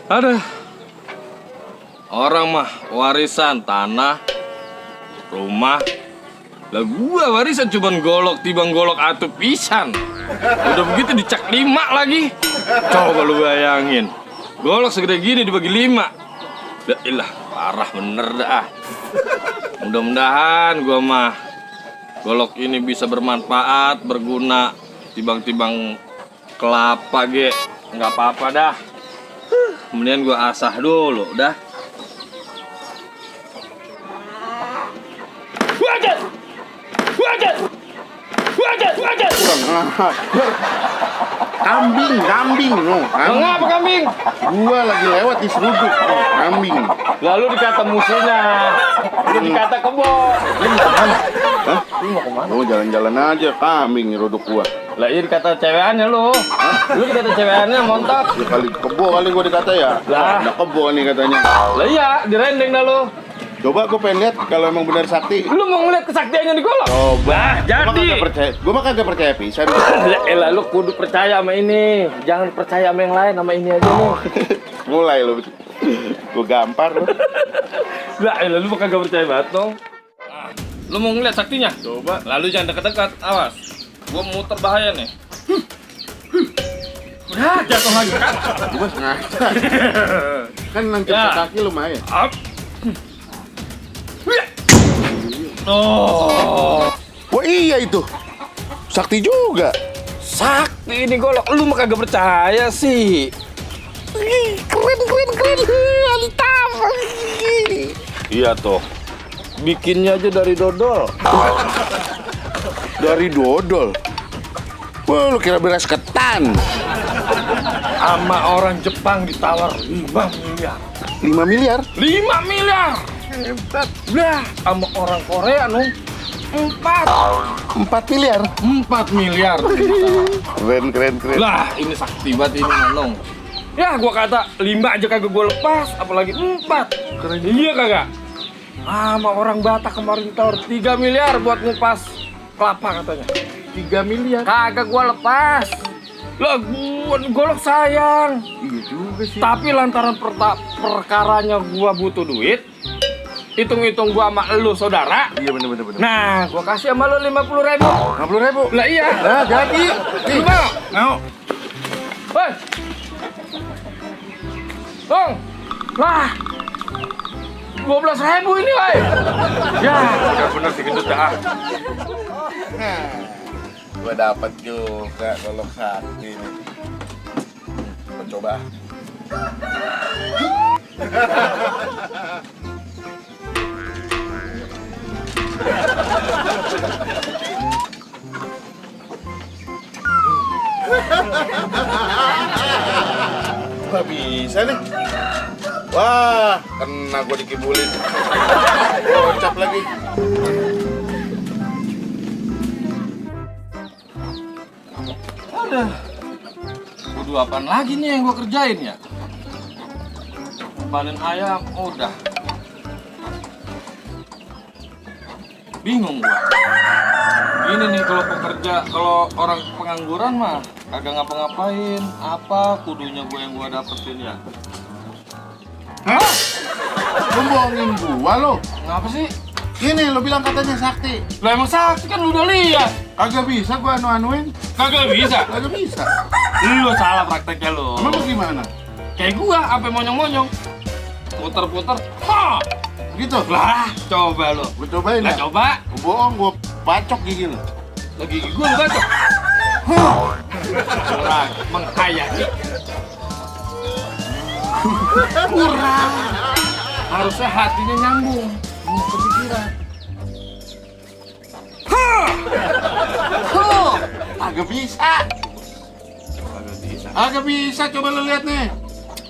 Ada orang mah warisan tanah, rumah. Lah gua warisan cuman golok tibang golok atuh pisan. Udah begitu dicak 5 lagi. Coba lu bayangin. Golok segede gini dibagi 5. Dah ilah, parah bener dah. Mudah-mudahan gua mah golok ini bisa bermanfaat, berguna tibang-tibang kelapa ge. Enggak apa-apa dah. Kemudian gua asah dulu dah. Kambing no. Ngapa kambing? Gua lagi lewat di seruduk. Kambing. Lalu dikata musuhnya, lu dikata kebo. Hah? Lu mau kemana? Lu jalan-jalan aja kambing nyeruduk gua. Lah iya dikata cewekannya lu. Lu dikata cewekannya montok. Ya kali kebo kali gua dikata ya. Lah. Ada kebo nih katanya. Lah iya, direndeng dah lu. Coba gua pengen lihat kalau emang benar sakti. Lu mau ngeliat kesaktiannya di golok? Coba. Jadi. Gua mah kagak percaya pisan. Elah lu kudu percaya sama ini. Jangan percaya sama yang lain, sama ini aja nih. Mulai lu. Gua gampar lu. Lah elah lu kagak percaya banget dong. Lu mau ngeliat saktinya? Coba. Lalu jangan dekat-dekat, awas. Gua muter bahaya nih. Udah jatuh lagi kan? Gua sengaja. Kan nangkep Ya. kaki lumayan. Up. Oh, Wah iya itu. Sakti juga. sakti ini golok. Lu mah kagak percaya sih. Keren. Mantap. Iya toh. Bikinnya aja dari dodol. Dari dodol. Wah, lu kira beras ketan. Sama orang Jepang ditawar 5 miliar. 5 miliar? 5 miliar. Hebat. Lah, sama orang Korea nung 4 miliar? 4 miliar. Keren. Lah, ini sakti banget ini nung. Ya, gua kata 5 aja kagak gua lepas, apalagi 4. Keren. Iya kagak? Sama orang Batak kemarin tawar 3 miliar buat ngupas kelapa katanya. 3 miliar? Kagak gua lepas. Lah gua golok sayang. Iya juga sih. Tapi lantaran perkaranya gua butuh duit, hitung-hitung gua sama elu saudara. Iya bener. Nah, gua kasih sama lu 50.000. 50.000? Lah iya. Nah, jadi. Lu mau? Mau. Hei. Bang. Lah. 12.000 ini, woy. Ya, bener sih gendut dah. Nah, gua dapat juga golok sakti nih. Gua coba. Gak bisa nih. Wah, kena gua dikibulin. Gocap lagi. Aduh. Kudu apaan lagi nih yang gua kerjain ya? Panen ayam udah. Bingung gua. Gini nih kalau pekerja, kalau orang pengangguran mah kagak ngapa-ngapain. Apa kudunya gua yang gua dapetin ya? Hah? Lu bohongin gua lo? Ngapa sih? Gini, lu bilang katanya sakti. Lah emang sakti kan lu udah lihat. Kagak bisa gua anu-anuin. Kagak bisa. Kagak bisa. Lu salah prakteknya lu. Emang gimana? Kayak gua sampai monyong-monyong. Puter-puter. Ha! Gitu. Lah, coba lu. Gua cobain Lah ya. coba. Gua bohong, gua bacok gigi lu. Lagi gigi gua lu bacok. Kurang menghayati. Kurang. Harusnya hatinya nyambung. Kepikiran. Agak bisa. Agak bisa, coba lu lihat nih.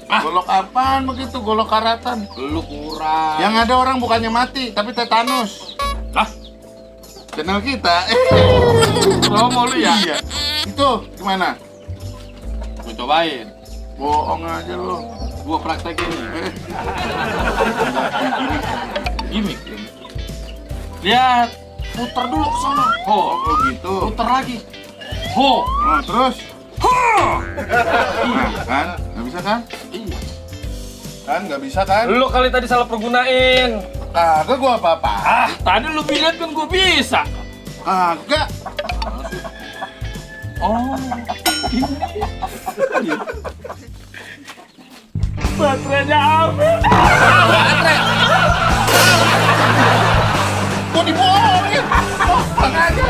Ah. Golok apaan begitu? Golok karatan. Lu kurang. Yang ada orang bukannya mati, tapi tetanus. Lah, Channel kita. promo lu ya? Iya. Itu gimana? Gua cobain. Bohong aja lu. Gua praktekin nih. Gimik. Lihat, puter dulu ke sana. Ho, Oh gitu. puter lagi. Ho. Nah, terus? Ho. Nah, kan? Nggak bisa kan? Iya. Kan nggak bisa kan? Lu kali tadi salah pergunain. Kagak gua apa-apa. Ah, tadi lu bilang kan gua bisa. Kagak. Oh, ini. Baterainya habis. Baterai. Gua dibohongin. Oh, sengaja.